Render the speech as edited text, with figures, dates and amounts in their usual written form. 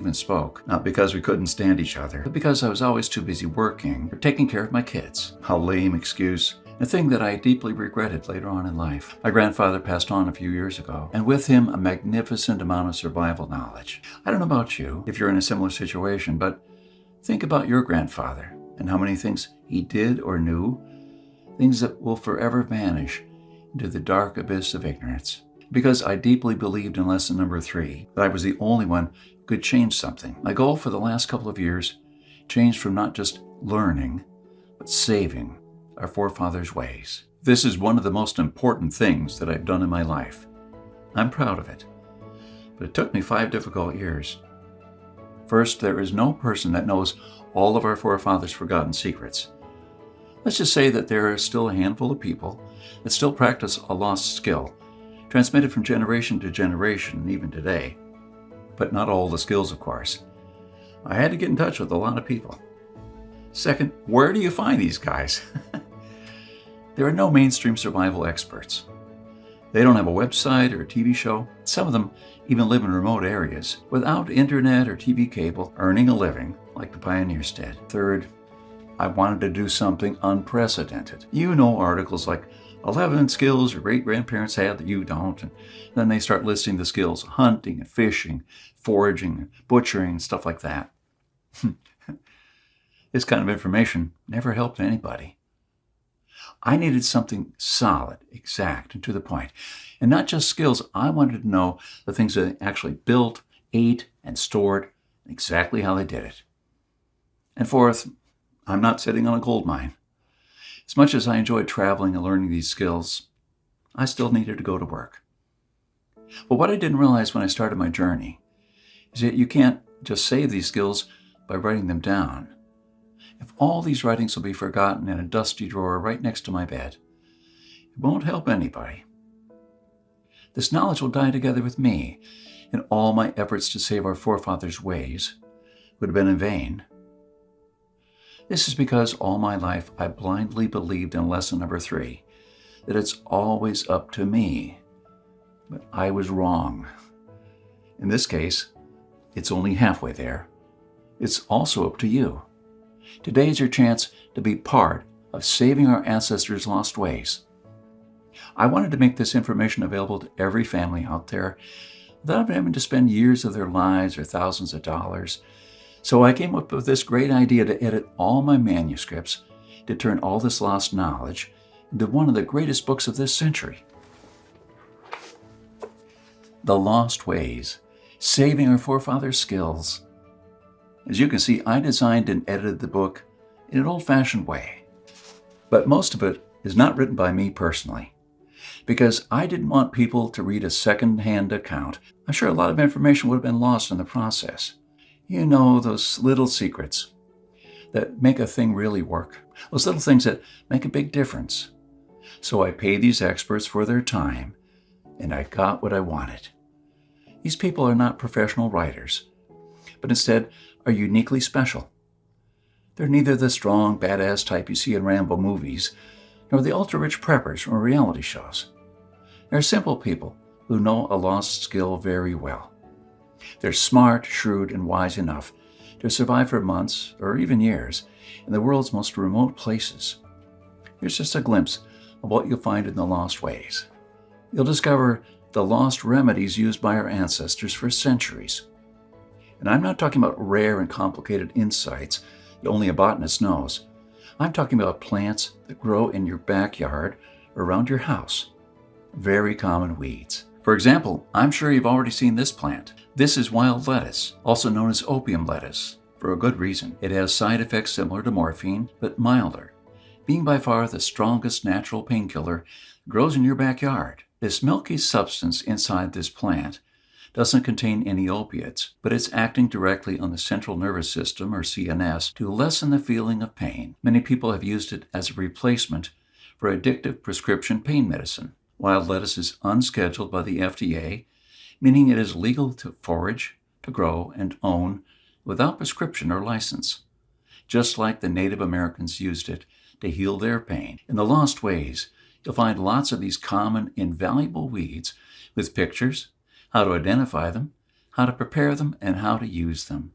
even spoke, not because we couldn't stand each other, but because I was always too busy working or taking care of my kids. How lame excuse. A thing that I deeply regretted later on in life. My grandfather passed on a few years ago, and with him a magnificent amount of survival knowledge. I don't know about you, if you're in a similar situation, but think about your grandfather and how many things he did or knew, things that will forever vanish into the dark abyss of ignorance. Because I deeply believed in lesson number 3, that I was the only one who could change something. My goal for the last couple of years changed from not just learning, but saving our forefathers' ways. This is one of the most important things that I've done in my life. I'm proud of it. But it took me 5 difficult years. First, there is no person that knows all of our forefathers' forgotten secrets. Let's just say that there are still a handful of people that still practice a lost skill, transmitted from generation to generation, even today. But not all the skills, of course. I had to get in touch with a lot of people. Second, where do you find these guys? There are no mainstream survival experts. They don't have a website or a TV show. Some of them even live in remote areas without internet or TV cable, earning a living like the pioneers did. Third, I wanted to do something unprecedented. You know articles like 11 skills your great-grandparents had that you don't, and then they start listing the skills: hunting and fishing, foraging, and butchering, and stuff like that. This kind of information never helped anybody. I needed something solid, exact, and to the point. And not just skills. I wanted to know the things that they actually built, ate, and stored, exactly how they did it. And fourth, I'm not sitting on a gold mine. As much as I enjoyed traveling and learning these skills, I still needed to go to work. But what I didn't realize when I started my journey is that you can't just save these skills by writing them down. If all these writings will be forgotten in a dusty drawer right next to my bed, it won't help anybody. This knowledge will die together with me, and all my efforts to save our forefathers' ways would have been in vain. This is because all my life I blindly believed in lesson number 3, that it's always up to me. But I was wrong. In this case, it's only halfway there. It's also up to you. Today is your chance to be part of saving our ancestors' lost ways. I wanted to make this information available to every family out there without having to spend years of their lives or thousands of dollars. So I came up with this great idea to edit all my manuscripts, to turn all this lost knowledge into one of the greatest books of this century. The Lost Ways, Saving Our Forefathers' Skills. As you can see, I designed and edited the book in an old-fashioned way. But most of it is not written by me personally, because I didn't want people to read a second-hand account. I'm sure a lot of information would have been lost in the process. You know, those little secrets that make a thing really work. Those little things that make a big difference. So I paid these experts for their time, and I got what I wanted. These people are not professional writers, but instead are uniquely special. They're neither the strong, badass type you see in Rambo movies, nor the ultra-rich preppers from reality shows. They're simple people who know a lost skill very well. They're smart, shrewd, and wise enough to survive for months or even years in the world's most remote places. Here's just a glimpse of what you'll find in the Lost Ways. You'll discover the lost remedies used by our ancestors for centuries. And I'm not talking about rare and complicated insights that only a botanist knows. I'm talking about plants that grow in your backyard or around your house. Very common weeds. For example, I'm sure you've already seen this plant. This is wild lettuce, also known as opium lettuce, for a good reason. It has side effects similar to morphine, but milder, being by far the strongest natural painkiller that grows in your backyard. This milky substance inside this plant doesn't contain any opiates, but it's acting directly on the central nervous system, or CNS, to lessen the feeling of pain. Many people have used it as a replacement for addictive prescription pain medicine. Wild lettuce is unscheduled by the FDA, meaning it is legal to forage, to grow, and own without prescription or license, just like the Native Americans used it to heal their pain. In the Lost Ways, you'll find lots of these common, invaluable weeds with pictures, how to identify them, how to prepare them, and how to use them.